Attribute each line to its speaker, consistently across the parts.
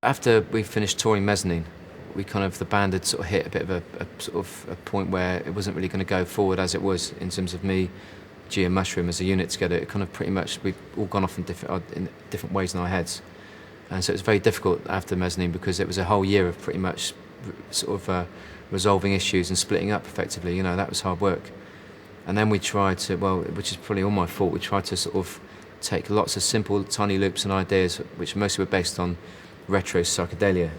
Speaker 1: After we finished touring Mezzanine, the band had sort of hit a bit of a point where it wasn't really going to go forward as it was in terms of me, G and Mushroom as a unit together. It kind of pretty much, we'd all gone off in different ways in our heads. And so it was very difficult after Mezzanine because it was a whole year of pretty much resolving issues and splitting up effectively. You know, that was hard work. And then we tried to, which is probably all my fault, we tried to sort of take lots of simple tiny loops and ideas, which mostly were based on retro psychedelia,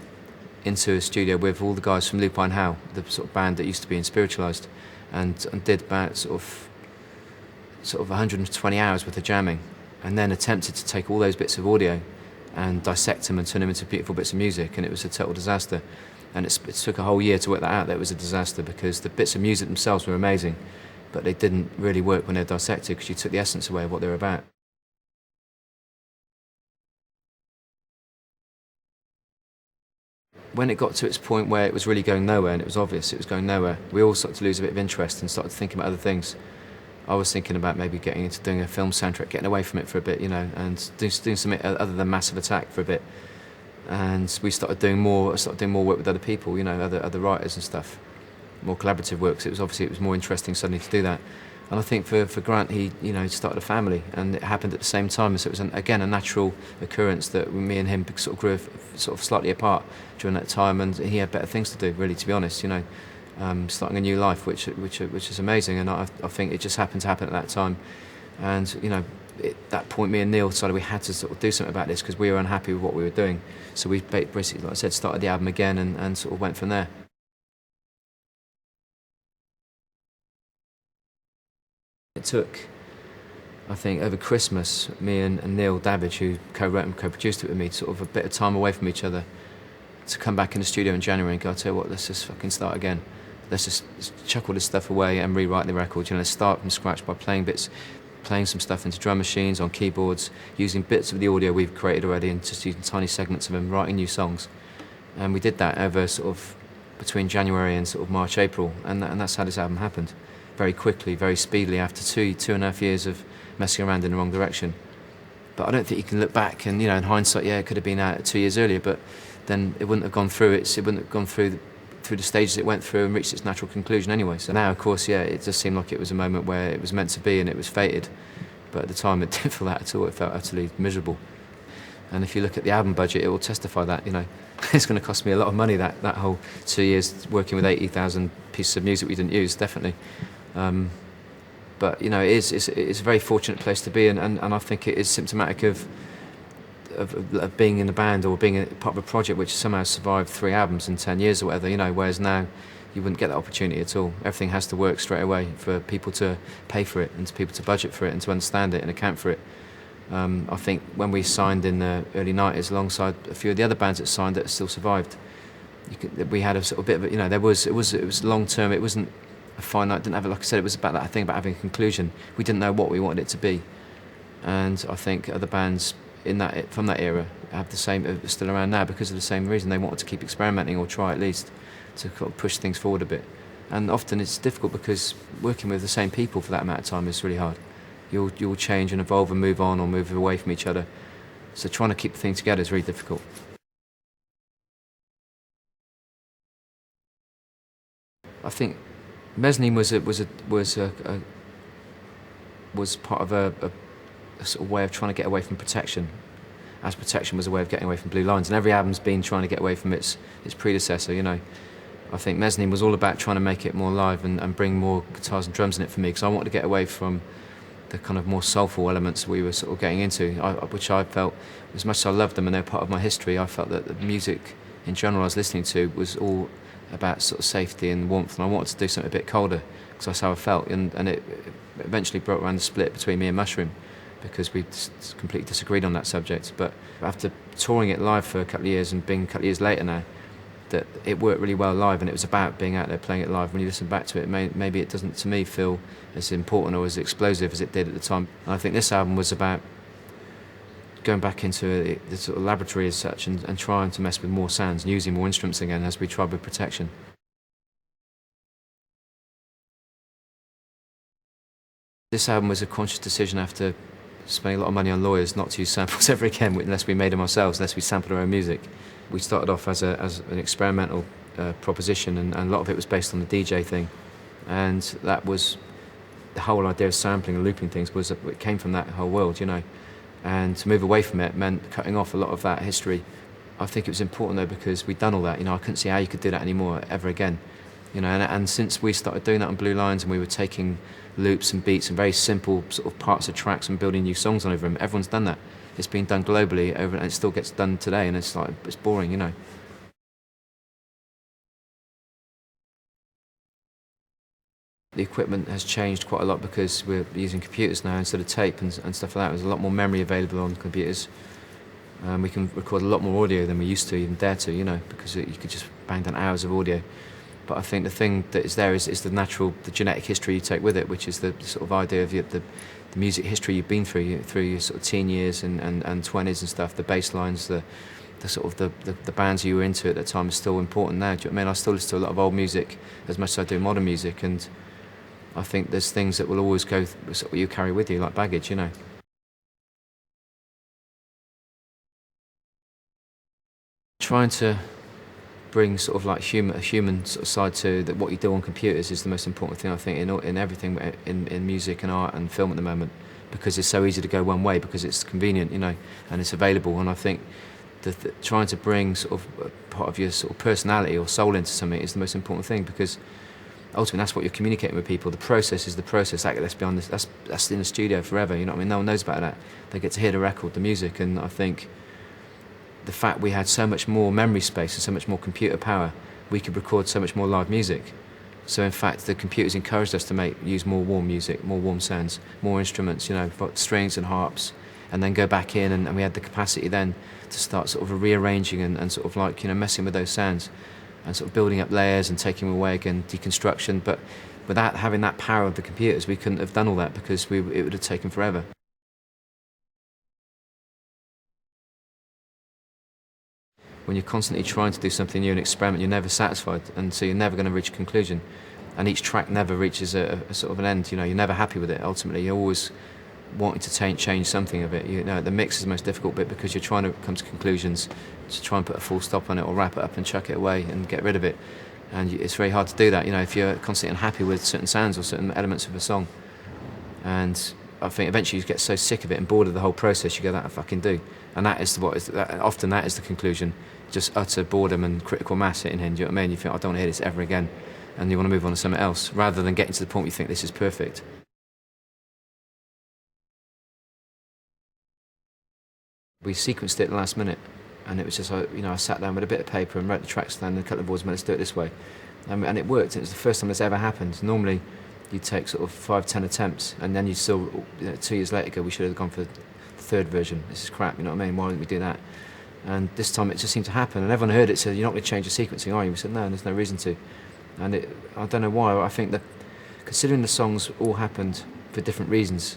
Speaker 1: into a studio with all the guys from Lupine Howe, the sort of band that used to be in Spiritualized, and did about sort of 120 hours worth of jamming, and then attempted to take all those bits of audio and dissect them and turn them into beautiful bits of music, and it was a total disaster. And it took a whole year to work that out. That it was a disaster because the bits of music themselves were amazing, but they didn't really work when they're dissected because you took the essence away of what they were about. When it got to its point where it was really going nowhere, and it was obvious it was going nowhere, we all started to lose a bit of interest and started thinking about other things. I was thinking about maybe getting into doing a film soundtrack, getting away from it for a bit, you know, and doing something other than Massive Attack for a bit. And we started doing more work with other people, you know, other writers and stuff, more collaborative work. So it was more interesting suddenly to do that. And I think for Grant, he started a family, and it happened at the same time. So it was again a natural occurrence that me and him sort of grew slightly apart during that time, and he had better things to do, really, to be honest. You know, starting a new life, which is amazing. And I think it just happened to happen at that time. And you know, at that point, me and Neil decided we had to sort of do something about this because we were unhappy with what we were doing. So we basically, like I said, started the album again and sort of went from there. It took, I think, over Christmas, me and Neil Davidge, who co-wrote and co-produced it with me, sort of a bit of time away from each other, to come back in the studio in January and go, I'll tell you what, let's just fucking start again. Let's just chuck all this stuff away and rewrite the record. You know, let's start from scratch by playing some stuff into drum machines, on keyboards, using bits of the audio we've created already and just using tiny segments of them, writing new songs. And we did that over sort of between January and sort of March, April, and that's how this album happened. Very quickly, very speedily, after two and a half years of messing around in the wrong direction. But I don't think you can look back and, you know, in hindsight, yeah, it could have been out 2 years earlier, but then it wouldn't have gone through it wouldn't have gone through the stages it went through and reached its natural conclusion anyway. So now, of course, yeah, it just seemed like it was a moment where it was meant to be and it was fated. But at the time, it didn't feel that at all. It felt utterly miserable. And if you look at the album budget, it will testify that, you know, it's going to cost me a lot of money, that whole 2 years working with 80,000 pieces of music we didn't use, definitely. But you know, it's a very fortunate place to be, and I think it is symptomatic of being in a band or being part of a project which somehow survived 3 albums in 10 years or whatever. You know, whereas now you wouldn't get that opportunity at all. Everything has to work straight away for people to pay for it and for people to budget for it and to understand it and account for it. I think when we signed in the early 90s, alongside a few of the other bands that signed that still survived, we had a sort of bit of you know, it was long term. It wasn't a finite, didn't have it, like I said, it was about that thing about having a conclusion. We didn't know what we wanted it to be, and I think other bands from that era have the same, are still around now because of the same reason. They wanted to keep experimenting, or try at least to push things forward a bit. And often it's difficult because working with the same people for that amount of time is really hard. You'll change and evolve and move on or move away from each other. So trying to keep the thing together is really difficult. I think Mezzanine was part of a sort of way of trying to get away from Protection, as Protection was a way of getting away from Blue Lines, and every album's been trying to get away from its predecessor. You know, I think Mezzanine was all about trying to make it more live and bring more guitars and drums in it for me, because I wanted to get away from the kind of more soulful elements we were sort of getting into, which I felt, as much as I loved them and they're part of my history, I felt that the music in general I was listening to was all about sort of safety and warmth, and I wanted to do something a bit colder because that's how I felt, and it eventually brought around the split between me and Mushroom because we completely disagreed on that subject. But after touring it live for a couple of years and being a couple of years later now, that it worked really well live, and it was about being out there playing it live. When you listen back to it, maybe it doesn't, to me, feel as important or as explosive as it did at the time. And I think this album was about going back into the sort of laboratory as such and trying to mess with more sounds and using more instruments again, as we tried with Protection. This album was a conscious decision after spending a lot of money on lawyers not to use samples ever again unless we made them ourselves, unless we sampled our own music. we started off as an experimental proposition, and a lot of it was based on the DJ thing, and that was the whole idea of sampling and looping things it came from that whole world, you know. And to move away from it meant cutting off a lot of that history. I think it was important though, because we'd done all that, you know. I couldn't see how you could do that anymore ever again, you know. And since we started doing that on Blue Lines, and we were taking loops and beats and very simple sort of parts of tracks and building new songs over them, everyone's done that. It's been done globally over, and it still gets done today, and it's boring, you know. The equipment has changed quite a lot because we're using computers now instead of tape and stuff like that. There's a lot more memory available on computers. We can record a lot more audio than we used to even dare to, you know, because you could just bang down hours of audio. But I think the thing that is there is the genetic history you take with it, which is the sort of idea of the music history you've been through your sort of teen years and 20s and stuff. The bass lines, the bands you were into at that time is still important now. Do you know what I mean? I still listen to a lot of old music as much as I do modern music, and I think there's things that will always go, sort of, you carry with you like baggage, you know. Trying to bring sort of like a human sort of side to what you do on computers is the most important thing, I think, in everything in music and art and film at the moment, because it's so easy to go one way because it's convenient, you know, and it's available. And I think trying to bring sort of part of your sort of personality or soul into something is the most important thing, because ultimately that's what you're communicating with people. The process is the process. Let's be honest, that's in the studio forever, you know what I mean? No one knows about that. They get to hear the record, the music, and I think the fact we had so much more memory space and so much more computer power, we could record so much more live music. So in fact, the computers encouraged us to use more warm music, more warm sounds, more instruments, you know, strings and harps, and then go back in, and we had the capacity then to start sort of rearranging and sort of like, you know, messing with those sounds and sort of building up layers and taking them away again, deconstruction. But without having that power of the computers, we couldn't have done all that, because it would have taken forever. When you're constantly trying to do something new and experiment, you're never satisfied, and so you're never going to reach a conclusion. And each track never reaches a sort of an end. You know, you're never happy with it. Ultimately, you're always wanting to change something of it. You know, the mix is the most difficult bit, because you're trying to come to conclusions to try and put a full stop on it, or wrap it up and chuck it away and get rid of it. And it's very hard to do that, you know, if you're constantly unhappy with certain sounds or certain elements of a song. And I think eventually you get so sick of it and bored of the whole process, you go, that I fucking do. And that is often that is the conclusion, just utter boredom and critical mass hitting in. Do you know what I mean? You think, I don't want to hear this ever again, and you want to move on to something else, rather than getting to the point where you think this is perfect. We sequenced it last minute, and it was just, you know, I sat down with a bit of paper and wrote the tracks down and a couple of boards, let's do it this way. And it worked. It was the first time this ever happened. Normally, you take sort of 5-10 attempts, and then you still, you know, 2 years later go, we should have gone for the third version. This is crap, you know what I mean? Why didn't we do that? And this time it just seemed to happen, and everyone heard it said, you're not going to change the sequencing, are you? We said, no, there's no reason to. And I don't know why, I think that considering the songs all happened for different reasons,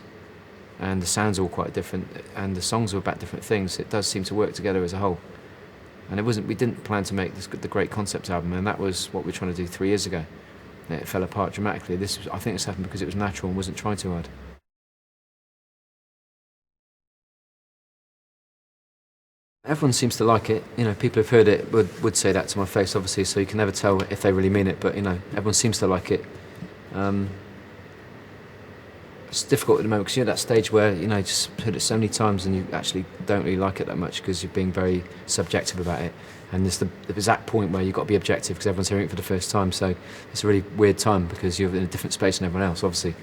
Speaker 1: and the sounds are all quite different, and the songs are about different things, it does seem to work together as a whole. And we didn't plan to make the great concept album, and that was what we were trying to do 3 years ago. And it fell apart dramatically. I think this happened because it was natural and wasn't trying too hard. Everyone seems to like it. You know, people who've heard it would say that to my face, obviously, so you can never tell if they really mean it, but, you know, everyone seems to like it. It's difficult at the moment because you're at that stage where, you know, you just heard it so many times and you actually don't really like it that much because you're being very subjective about it. And there's the exact point where you've got to be objective because everyone's hearing it for the first time, so it's a really weird time because you're in a different space than everyone else, obviously.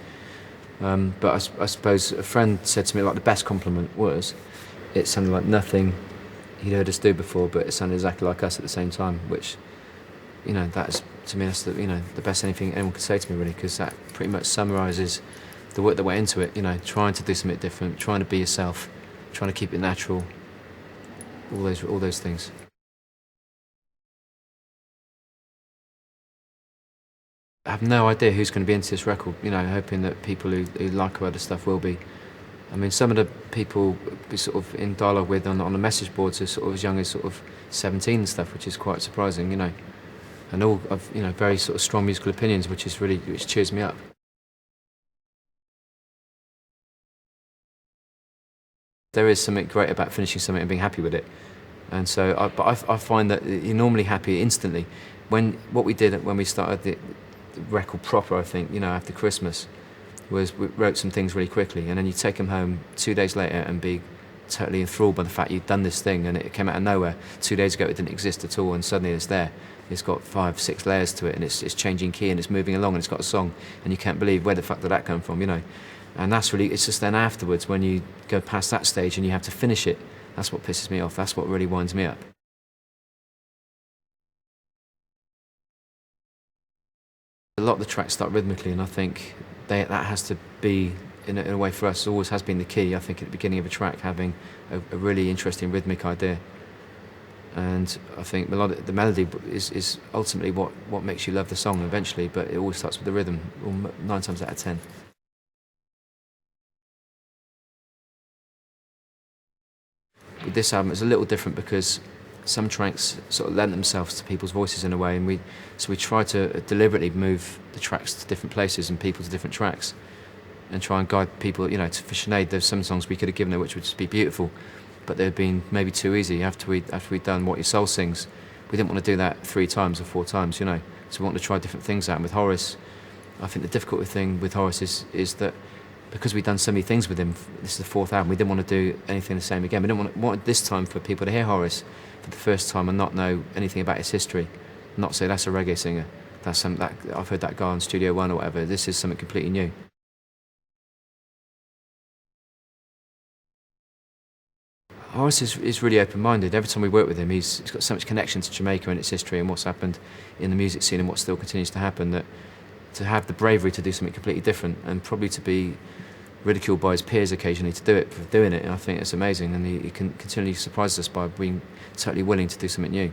Speaker 1: But I suppose a friend said to me, like, the best compliment was, it sounded like nothing he'd heard us do before, but it sounded exactly like us at the same time, which, you know, that is, to me, that's the best anything anyone could say to me, really, because that pretty much summarises the work that went into it, you know, trying to do something different, trying to be yourself, trying to keep it natural, all those things. I have no idea who's going to be into this record, you know, hoping that people who like our other stuff will be. I mean, some of the people we sort of in dialogue with on the message boards are sort of as young as sort of 17 and stuff, which is quite surprising, you know, and all of, you know, very sort of strong musical opinions, which cheers me up. There is something great about finishing something and being happy with it. And so, I find that you're normally happy instantly. What we did when we started the record proper, I think, after Christmas, was we wrote some things really quickly, and then you take them home 2 days later and be totally enthralled by the fact you've done this thing, and it came out of nowhere. 2 days ago it didn't exist at all, and suddenly it's there. It's got 5, 6 layers to it, and it's changing key, and it's moving along, and it's got a song, and you can't believe where the fuck did that come from, And that's really, it's just then afterwards when you go past that stage and you have to finish it, that's what pisses me off, that's what really winds me up. A lot of the tracks start rhythmically, and I think that has to be, in a way for us, always has been the key, I think, at the beginning of a track, having a really interesting rhythmic idea. And I think the melody is ultimately what makes you love the song eventually, but it always starts with the rhythm, 9 times out of 10. With this album, it's a little different because some tracks sort of lend themselves to people's voices in a way, and we try to deliberately move the tracks to different places and people to different tracks, and try and guide people. For Sinead, there's some songs we could have given her which would just be beautiful, but they'd been maybe too easy after we'd done What Your Soul Sings. We didn't want to do that 3 times or 4 times, so we wanted to try different things out. And with Horace, I think the difficult thing with Horace is that because we've done so many things with him, this is the 4th album, we didn't want to do anything the same again. We didn't want this time for people to hear Horace for the first time and not know anything about his history, not say that's a reggae singer, I've heard that guy on Studio One or whatever. This is something completely new. Horace is really open-minded. Every time we work with him, he's got so much connection to Jamaica and its history and what's happened in the music scene and what still continues to happen, that to have the bravery to do something completely different and probably to be ridiculed by his peers occasionally to do it for doing it, I think it's amazing, and he continually surprises us by being totally willing to do something new.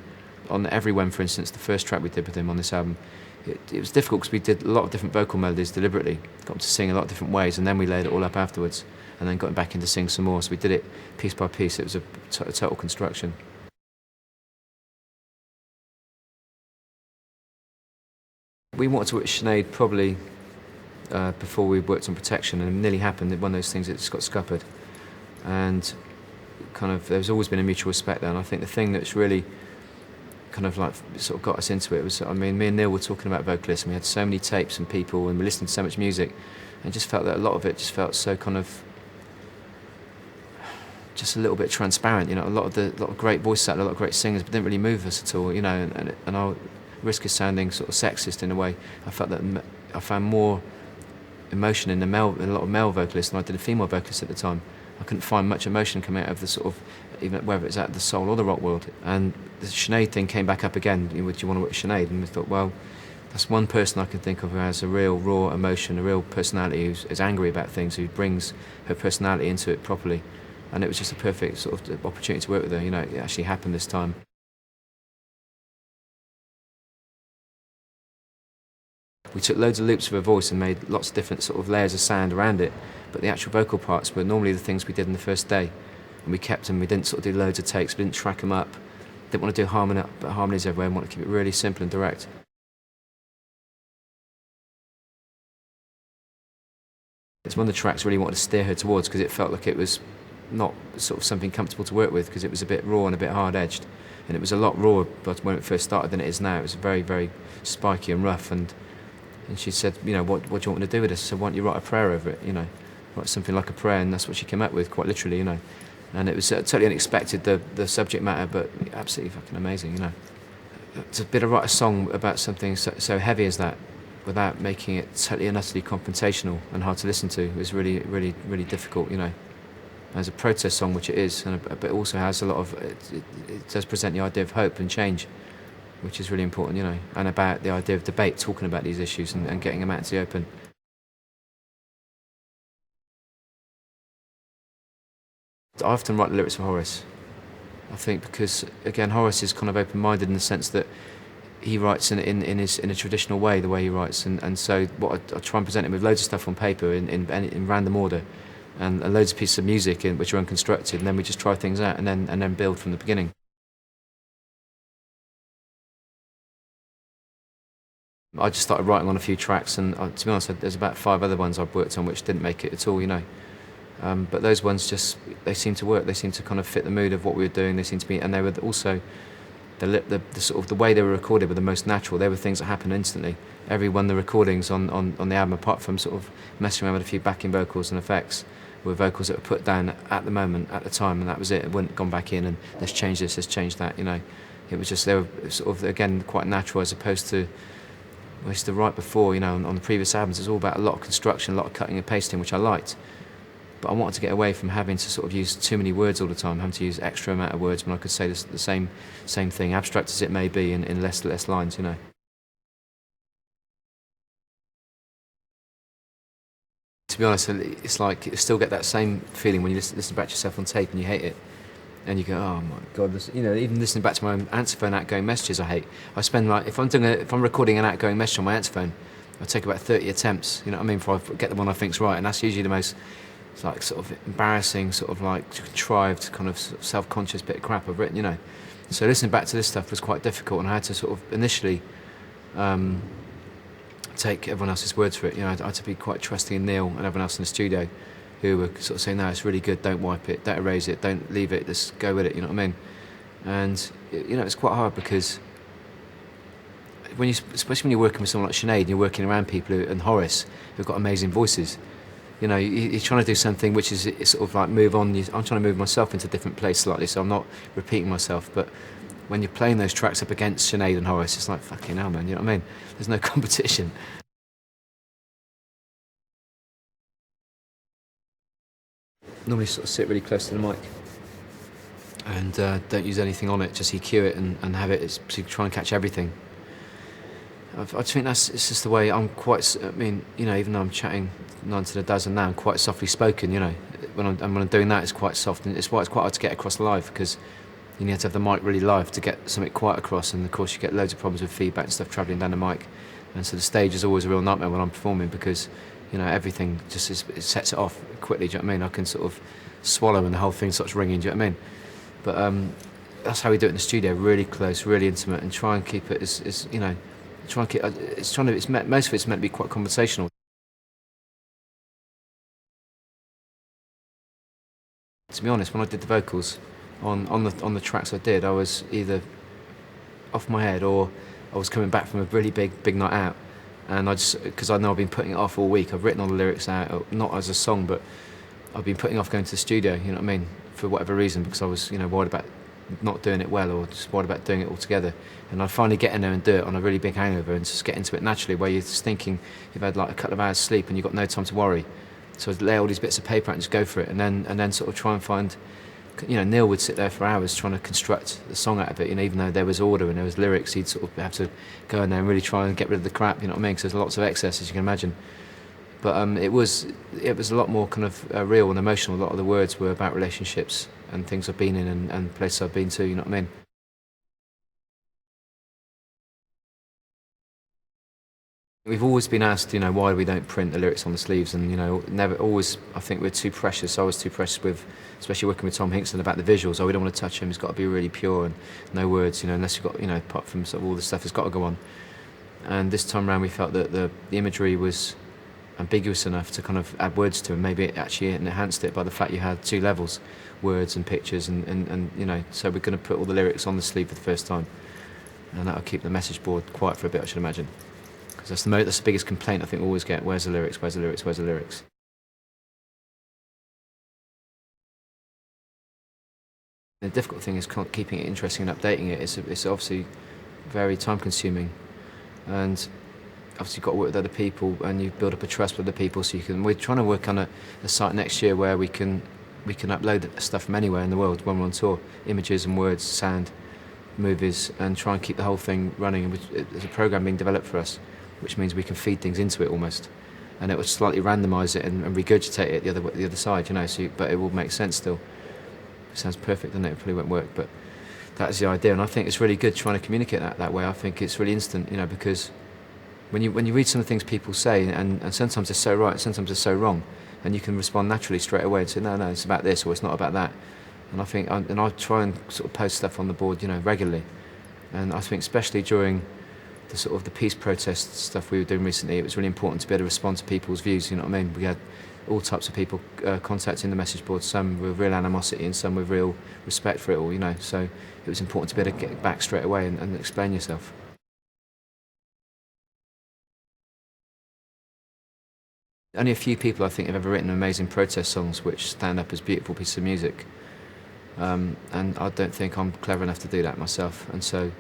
Speaker 1: On Everywhere, for instance, the first track we did with him on this album, it was difficult because we did a lot of different vocal melodies deliberately, got him to sing a lot of different ways, and then we laid it all up afterwards, and then got him back in to sing some more. So we did it piece by piece. It was a total construction. We wanted to work with Sinead probably before we worked on Protection, and it nearly happened. One of those things that just got scuppered, and there's always been a mutual respect there. And I think the thing that's really sort of got us into it was, me and Neil were talking about Vocalists, and we had so many tapes and people, and we listened to so much music, and just felt that a lot of it just felt so just a little bit transparent. A lot of great voices out there, a lot of great singers, but didn't really move us at all. And I'll risk of sounding sort of sexist in a way. I felt that I found more emotion in a lot of male vocalists than I did a female vocalist at the time. I couldn't find much emotion coming out of the sort of, even whether it's out of the soul or the rock world. And the Sinead thing came back up again. Do you want to work with Sinead? And we thought, well, that's one person I can think of who has a real raw emotion, a real personality, who's angry about things, who brings her personality into it properly. And it was just a perfect sort of opportunity to work with her. It actually happened this time. We took loads of loops of her voice and made lots of different sort of layers of sound around it, but the actual vocal parts were normally the things we did in the first day, and we kept them. We didn't sort of do loads of takes, we didn't track them up, didn't want to do harmonies everywhere, and wanted to keep it really simple and direct. It's one of the tracks I really wanted to steer her towards, because it felt like it was not sort of something comfortable to work with, because it was a bit raw and a bit hard-edged, and it was a lot rawer when it first started than it is now. It was very, very spiky and rough, and she said, what do you want me to do with this? I said, why don't you write a prayer over it, write something like a prayer, and that's what she came up with, quite literally, And it was totally unexpected, the subject matter, but absolutely fucking amazing, To be able to write a song about something so heavy as that, without making it totally and utterly confrontational and hard to listen to, was really, really, really difficult, As a protest song, which it is, but it also has a lot of, it does present the idea of hope and change, which is really important, and about the idea of debate, talking about these issues and getting them out into the open. I often write the lyrics for Horace, I think, because, again, Horace is kind of open-minded in the sense that he writes in a traditional way, the way he writes, and so what I try and present him with loads of stuff on paper in random order, and loads of pieces of music which are unconstructed, and then we just try things out and then build from the beginning. I just started writing on a few tracks, and to be honest, there's about 5 other ones I've worked on which didn't make it at all, But those ones they seem to work. They seem to kind of fit the mood of what we were doing. They seem to be, and they were also the sort of the way they were recorded were the most natural. They were things that happened instantly. Every one of the recordings on the album, apart from sort of messing around with a few backing vocals and effects, were vocals that were put down at the moment, at the time, and that was it. It wouldn't gone back in and let's change this, let's change that. It was just, they were sort of, again, quite natural, as opposed to I used to write before. On the previous albums, it's all about a lot of construction, a lot of cutting and pasting, which I liked. But I wanted to get away from having to sort of use too many words all the time, having to use extra amount of words when I could say the same thing, abstract as it may be, in less lines. To be honest, it's like you still get that same feeling when you listen back to yourself on tape and you hate it, and you go, oh my god, even listening back to my own answer phone outgoing messages, I hate. I spend if I'm recording an outgoing message on my answer phone, I take about 30 attempts. You know what I mean? Before I get the one I think's right, and that's usually the most. It's like sort of embarrassing, sort of like contrived, kind of self-conscious bit of crap I've written. So listening back to this stuff was quite difficult, and I had to sort of initially take everyone else's words for it. I had to be quite trusting in Neil and everyone else in the studio, who were sort of saying, no, it's really good, don't wipe it, don't erase it, don't leave it, just go with it, you know what I mean? And it's quite hard, because especially when you're working with someone like Sinead, and you're working around people and Horace, who've got amazing voices. You're trying to do something which is sort of like move on. I'm trying to move myself into a different place slightly, so I'm not repeating myself. But when you're playing those tracks up against Sinead and Horace, it's like, fucking hell, man, you know what I mean? There's no competition. Normally sort of sit really close to the mic and don't use anything on it, just EQ it and have it to try and catch everything. I think it's just the way I'm quite. Even though I'm chatting 9 to the dozen now, I'm quite softly spoken. When I'm doing that, it's quite soft, and it's why it's quite hard to get across live, because you need to have the mic really live to get something quiet across, and of course you get loads of problems with feedback and stuff travelling down the mic, and so the stage is always a real nightmare when I'm performing, because everything just it sets it off quickly. Do you know what I mean? I can sort of swallow and the whole thing starts ringing. Do you know what I mean? But that's how we do it in the studio, really close, really intimate, and try and keep it as most of it's meant to be quite conversational. To be honest, when I did the vocals on the tracks I did, I was either off my head or I was coming back from a really big night out, and because I know I've been putting it off all week. I've written all the lyrics out, not as a song, but I've been putting off going to the studio. You know what I mean? For whatever reason, because I was worried about not doing it well, or just worried about doing it all together. And I finally get in there and do it on a really big hangover and just get into it naturally, where you're just thinking you've had like a couple of hours sleep and you've got no time to worry. So I'd lay all these bits of paper out and just go for it, and then sort of try and find. Neil would sit there for hours trying to construct the song out of it. Even though there was order and there was lyrics, he'd sort of have to go in there and really try and get rid of the crap. You know what I mean? Because there's lots of excess, as you can imagine. But it was a lot more kind of real and emotional. A lot of the words were about relationships and things I've been in and places I've been to. You know what I mean? We've always been asked, why we don't print the lyrics on the sleeves, and never always. I think we're too precious. I was too precious with, especially working with Tom Hinkson about the visuals. Oh, we don't want to touch him. He's got to be really pure and no words. Unless you've got, apart from sort of all the stuff that's got to go on. And this time round, we felt that the imagery was ambiguous enough to kind of add words to, and maybe it actually enhanced it by the fact you had 2 levels, words and pictures, and so we're going to put all the lyrics on the sleeve for the first time, and that'll keep the message board quiet for a bit, I should imagine, because that's the biggest complaint I think we always get: where's the lyrics, where's the lyrics, where's the lyrics? The difficult thing is keeping it interesting and updating it. It's obviously very time consuming, and obviously you've got to work with other people, and you build up a trust with other people, so we're trying to work on a site next year where we can upload stuff from anywhere in the world when we're on tour, images and words, sound, movies, and try and keep the whole thing running. And there's a program being developed for us, which means we can feed things into it almost, and it would slightly randomise it and regurgitate it the other side, but it will make sense still. It sounds perfect, doesn't it? It probably won't work, but that's the idea, and I think it's really good trying to communicate that way. I think it's really instant, because when you read some of the things people say, and sometimes they're so right, sometimes they're so wrong, and you can respond naturally straight away and say, no, it's about this, or it's not about that. And I think, I try and sort of post stuff on the board, regularly. And I think especially during the sort of the peace protest stuff we were doing recently, it was really important to be able to respond to people's views. You know what I mean? We had all types of people contacting the message board, some with real animosity and some with real respect for it all, you know. So it was important to be able to get back straight away and explain yourself. Only a few people, I think, have ever written amazing protest songs which stand up as beautiful pieces of music. And I don't think I'm clever enough to do that myself. And so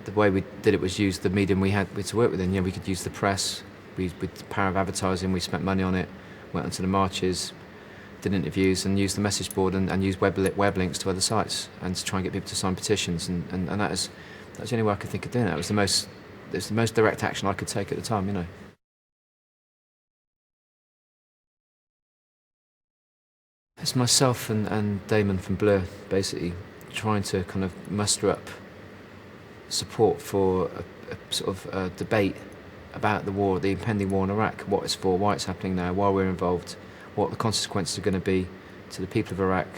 Speaker 1: the way we did it was use the medium we had to work with. And, you know, we could use the press, with the power of advertising, we spent money on it, went onto the marches, did interviews, and used the message board and used web links to other sites and to try and get people to sign petitions. And that's the only way I could think of doing it. It was the most direct action I could take at the time, you know. It's myself and Damon from Blur, basically, trying to kind of muster up support for a sort of debate about the war, the impending war in Iraq, what it's for, why it's happening now, why we're involved, what the consequences are going to be to the people of Iraq,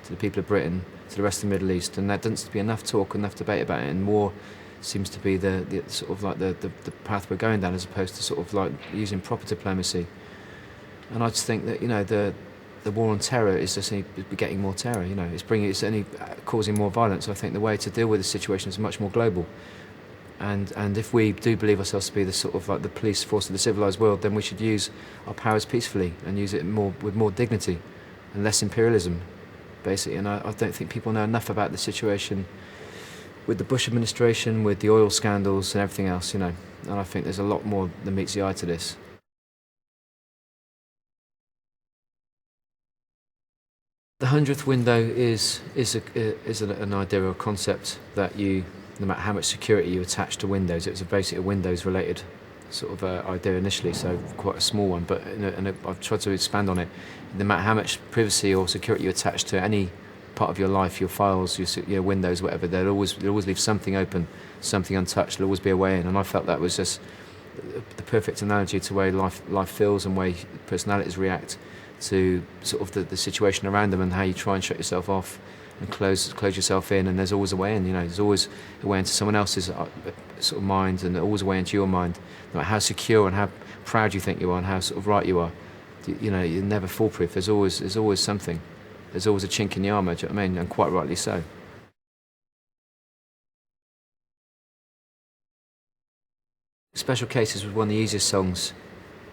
Speaker 1: to the people of Britain, to the rest of the Middle East. And there doesn't seem to be enough talk, enough debate about it, and war seems to be the sort of like the path we're going down, as opposed to sort of like using proper diplomacy. And I just think that, you know, the war on terror is just getting more terror. You know, it's only causing more violence. I think the way to deal with the situation is much more global. And if we do believe ourselves to be the sort of like the police force of the civilized world, then we should use our powers peacefully and use it with more dignity and less imperialism, basically. And I don't think people know enough about the situation with the Bush administration, with the oil scandals and everything else, you know. And I think there's a lot more than meets the eye to this. The 100th window is an idea or a concept that you, no matter how much security you attach to Windows, it was basically a Windows-related sort of idea initially, so quite a small one, but I've tried to expand on it. No matter how much privacy or security you attach to any part of your life, your files, your Windows, whatever, they'll always leave something open, something untouched. There'll always be a way in, and I felt that was just the perfect analogy to the way life feels and way personalities react to sort of the situation around them, and how you try and shut yourself off and close yourself in. And there's always a way in, you know. There's always a way into someone else's sort of mind, and always a way into your mind. No matter how secure and how proud you think you are and how sort of right you are, you know, you're never foolproof. There's always something. There's always a chink in the armour, do you know what I mean? And quite rightly so. Special Cases was one of the easiest songs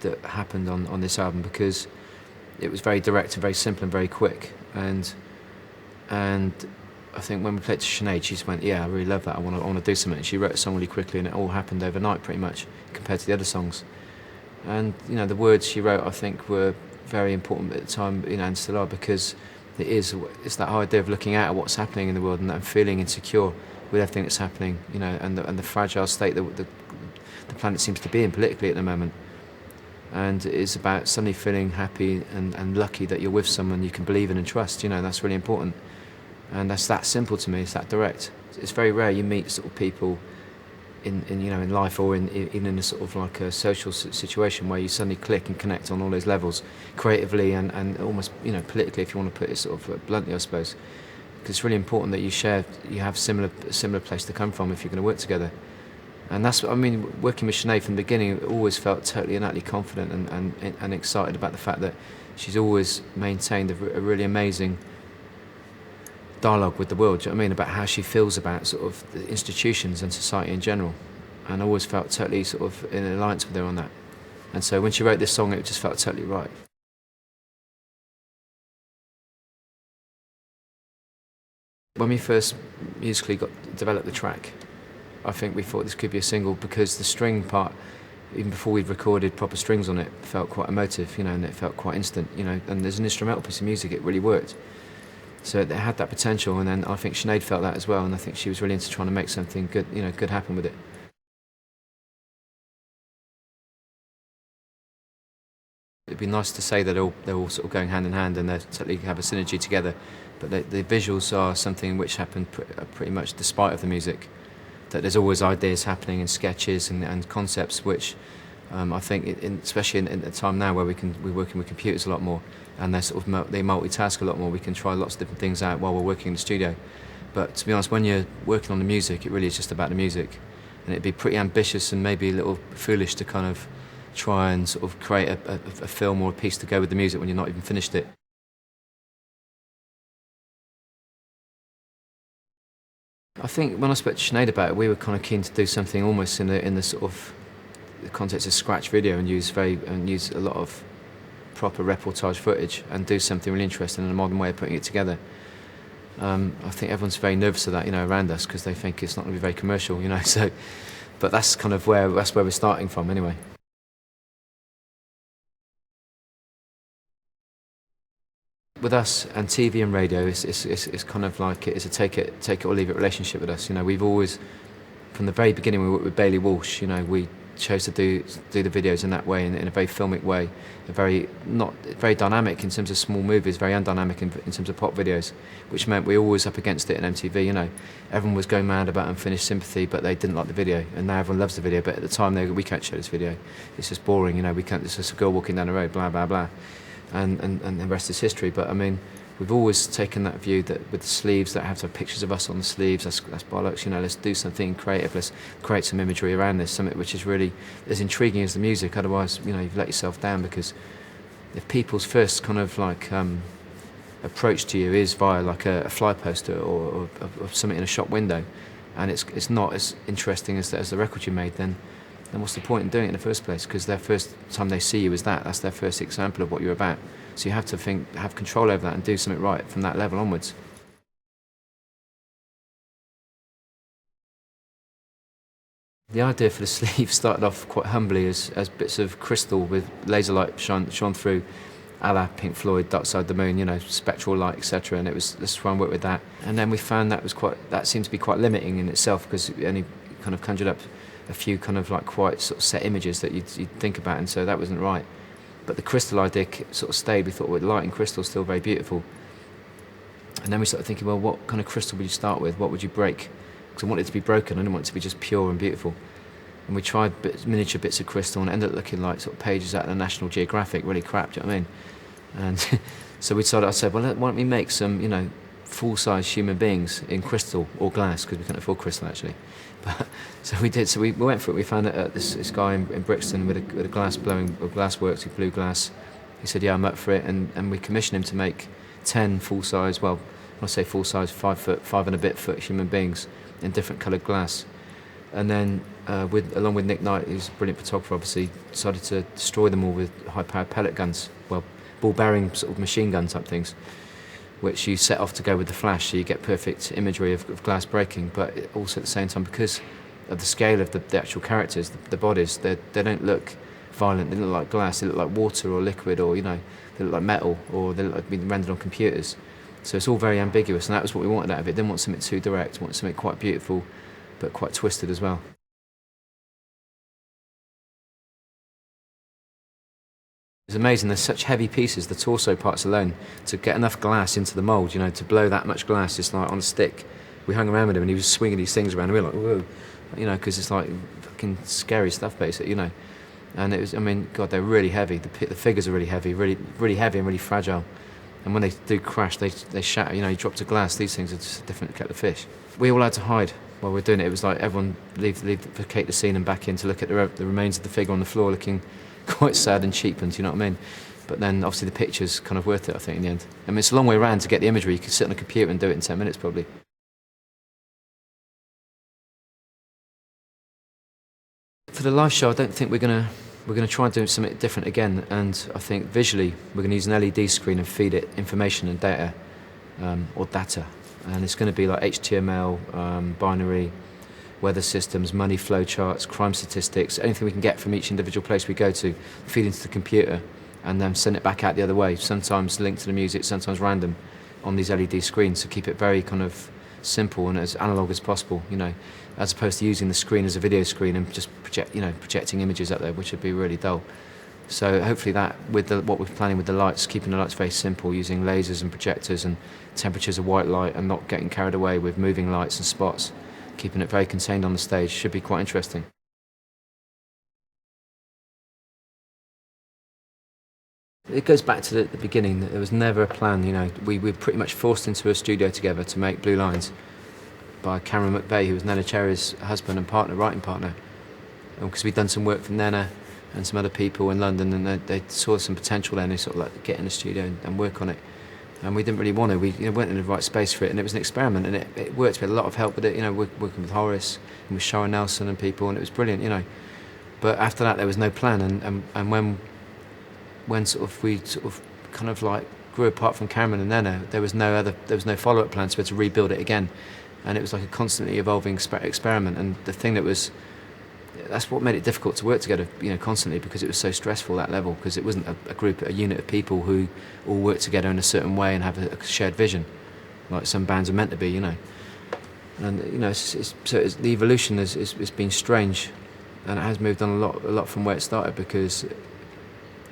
Speaker 1: that happened on this album, because it was very direct and very simple and very quick. And I think when we played it to Sinead, she just went, "Yeah, I really love that. I want to do something." And she wrote a song really quickly, and it all happened overnight, pretty much, compared to the other songs. And you know, the words she wrote, I think, were very important at the time, you know, and still are, because it's that idea of looking out at what's happening in the world and feeling insecure with everything that's happening, you know, and the fragile state that the planet seems to be in politically at the moment. And it's about suddenly feeling happy and lucky that you're with someone you can believe in and trust. You know, that's really important. And that's that simple to me. It's that direct. It's very rare you meet sort of people in you know, in life, or even in a sort of like a social situation, where you suddenly click and connect on all those levels, creatively and almost, you know, politically, if you want to put it sort of bluntly, I suppose. Because it's really important that you have a similar place to come from if you're going to work together. And that's what I mean. Working with Sinead from the beginning, I always felt totally and utterly confident and excited about the fact that she's always maintained a really amazing dialogue with the world. Do you know what I mean? About how she feels about sort of the institutions and society in general. And I always felt totally sort of in alliance with her on that. And so when she wrote this song, it just felt totally right. When we first musically developed the track, I think we thought this could be a single, because the string part, even before we'd recorded proper strings on it, felt quite emotive, you know, and it felt quite instant, you know. And as an instrumental piece of music, it really worked. So it had that potential, and then I think Sinead felt that as well, and I think she was really into trying to make something good, you know, good happen with it. It'd be nice to say that they're all sort of going hand in hand and they totally have a synergy together, but the visuals are something which happened pretty much despite of the music. That there's always ideas happening and sketches and concepts which I think, especially in a time now where we're working with computers a lot more, and they multitask a lot more. We can try lots of different things out while we're working in the studio. But to be honest, when you're working on the music, it really is just about the music, and it'd be pretty ambitious and maybe a little foolish to kind of try and sort of create a film or a piece to go with the music when you're not even finished it. I think when I spoke to Sinead about it, we were kind of keen to do something almost in the sort of the context of scratch video and use a lot of proper reportage footage and do something really interesting in a modern way of putting it together. I think everyone's very nervous of that, around us, because they think it's not going to be very commercial, So, but that's kind of where we're starting from, anyway. With us and TV and radio, it's kind of like it's a take it or leave it relationship with us. We've always, from the very beginning, we worked with Bailey Walsh. We chose to do the videos in that way, in a very filmic way, not very dynamic in terms of small movies, very undynamic in terms of pop videos, which meant we were always up against it in MTV. Everyone was going mad about Unfinished Sympathy, but they didn't like the video, and now everyone loves the video. But at the time, we can't show this video. It's just boring. We can't. It's just a girl walking down the road, blah blah blah. And the rest is history. But I mean, we've always taken that view that with the sleeves that have to have pictures of us on the sleeves, that's bollocks. Let's do something creative. Let's create some imagery around this, something which is really as intriguing as the music. Otherwise, you've let yourself down, because if people's first kind of like approach to you is via like a fly poster or something in a shop window, and it's not as interesting as the record you made, then what's the point in doing it in the first place? Because their first time they see you is that's their first example of what you're about. So you have to have control over that and do something right from that level onwards. The idea for the sleeve started off quite humbly as bits of crystal with laser light shone through, a la Pink Floyd, Dark Side of the Moon, spectral light, etc. And let's try and work with that. And then we found that seemed to be quite limiting in itself, because it only kind of conjured up a few kind of like quite sort of set images that you'd think about, and so that wasn't right. But the crystal idea sort of stayed. We thought, light and crystal still very beautiful. And then we started thinking, well, what kind of crystal would you start with? What would you break? Because I wanted it to be broken. I didn't want it to be just pure and beautiful. And we tried miniature bits of crystal, and it ended up looking like sort of pages out of the National Geographic, really crap, do you know what I mean? And so I said, well, why don't we make some, full-size human beings in crystal or glass, because we couldn't afford crystal actually. But so we did. So we went for it. We found this guy in Brixton with a glass works. He blew glass. He said, "Yeah, I'm up for it." And we commissioned him to make 10 full-size. Well, when I say full-size, 5 and a bit foot human beings in different coloured glass. And then, along with Nick Knight, who's a brilliant photographer, obviously, decided to destroy them all with high-powered pellet guns. Well, ball-bearing sort of machine gun type things, which you set off to go with the flash, so you get perfect imagery of glass breaking. But also at the same time, because of the scale of the actual characters, the bodies, they don't look violent. They look like glass. They look like water or liquid, or they look like metal, or they look like being rendered on computers. So it's all very ambiguous, and that was what we wanted out of it. Didn't want something too direct. Wanted something quite beautiful, but quite twisted as well. It's amazing, there's such heavy pieces, the torso parts alone, to get enough glass into the mould, to blow that much glass, it's like on a stick. We hung around with him and he was swinging these things around and we were like, whoa, because it's like fucking scary stuff basically, And it was, God, they're really heavy, the figures are really heavy, really heavy and really fragile. And when they do crash, they shatter, you drop to glass, these things are just a different kettle of fish. We all had to hide while we were doing it. It was like everyone vacate the scene and back in to look at the remains of the figure on the floor, looking quite sad and cheapened, you know what I mean? But then obviously the picture's kind of worth it, I think, in the end. It's a long way around to get the imagery. You could sit on a computer and do it in 10 minutes probably. For the live show, I don't think we're gonna try and do something different again, and I think visually we're gonna use an LED screen and feed it information and data, or data, and it's going to be like HTML, binary, weather systems, money flow charts, crime statistics, anything we can get from each individual place we go to, feed into the computer and then send it back out the other way, sometimes linked to the music, sometimes random, on these LED screens, to keep it very kind of simple and as analog as possible, as opposed to using the screen as a video screen and just projecting images up there, which would be really dull. So hopefully that, with what we're planning with the lights, keeping the lights very simple, using lasers and projectors and temperatures of white light, and not getting carried away with moving lights and spots, keeping it very contained on the stage, should be quite interesting. It goes back to the beginning. There was never a plan, We were pretty much forced into a studio together to make Blue Lines by Cameron McVeigh, who was Nana Cherry's husband and writing partner. Because we'd done some work for Nana, and some other people in London, and they saw some potential there, and they sort of like get in the studio and work on it. And we didn't really want to. We went in the right space for it, and it was an experiment, and it worked. We had a lot of help with it, working with Horace and with Sharon Nelson and people, and it was brilliant, But after that, there was no plan, and when we kind of like grew apart from Cameron and Nena, there was no follow-up plan, so we had to rebuild it again, and it was like a constantly evolving experiment. And the thing that's what made it difficult to work together, constantly, because it was so stressful, that level, because it wasn't a unit of people who all work together in a certain way and have a shared vision, like some bands are meant to be, And the evolution has been strange, and it has moved on a lot from where it started, because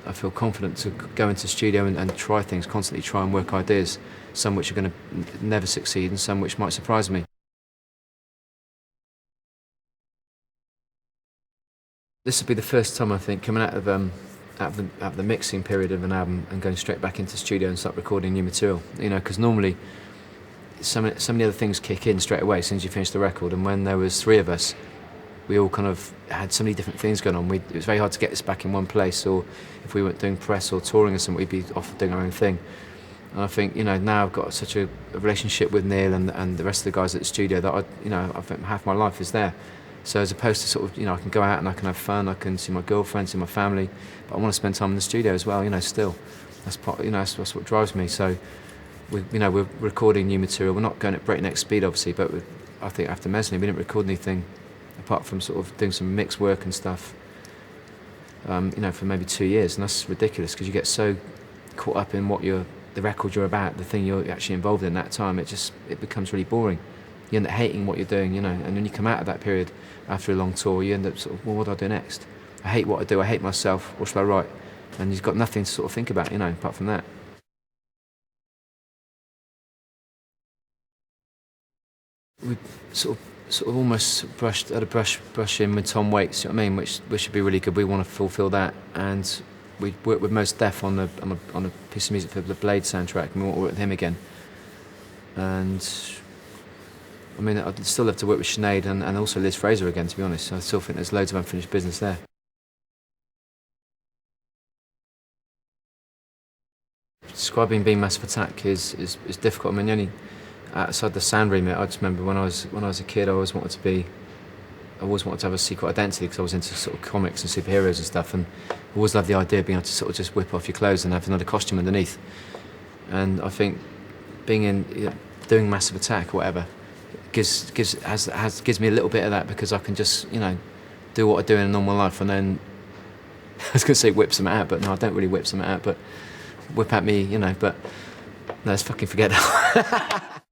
Speaker 1: I feel confident to go into the studio and try things, constantly try and work ideas, some which are going to never succeed and some which might surprise me. This will be the first time, I think, coming out of the mixing period of an album and going straight back into the studio and start recording new material. Because normally so many other things kick in straight away as soon as you finish the record. And when there was three of us, we all kind of had so many different things going on. It was very hard to get this back in one place, or if we weren't doing press or touring or something, we'd be off doing our own thing. And I think, now I've got such a relationship with Neil and the rest of the guys at the studio that I think half my life is there. So as opposed to sort of, I can go out and I can have fun, I can see my girlfriend, see my family, but I want to spend time in the studio as well, still. That's part, that's what drives me. So, we're recording new material. We're not going at breakneck speed, obviously, but I think after Mezzanine, we didn't record anything apart from sort of doing some mix work and stuff, for maybe 2 years. And that's ridiculous, because you get so caught up in the record you're about, the thing you're actually involved in that time, it becomes really boring. You end up hating what you're doing, and when you come out of that period after a long tour, you end up sort of, well, what do I do next? I hate what I do, I hate myself, what shall I write? And you've got nothing to sort of think about, apart from that. We sort of almost had a brush in with Tom Waits, you know what I mean, which would be really good. We want to fulfil that, and we worked with Mos Def on a piece of music for the Blade soundtrack, and we want to work with him again. And I mean, I'd still love to work with Sinead and also Liz Fraser again, to be honest. I still think there's loads of unfinished business there. Describing being Massive Attack is difficult. I mean, only outside the sound remit, I just remember when I was a kid, I always wanted to have a secret identity, because I was into sort of comics and superheroes and stuff, and I always loved the idea of being able to sort of just whip off your clothes and have another costume underneath. And I think being doing Massive Attack or whatever gives me a little bit of that, because I can just do what I do in a normal life, and then I was going to say whip something out, but no, I don't really whip something out, but whip at me, but no, let's fucking forget that.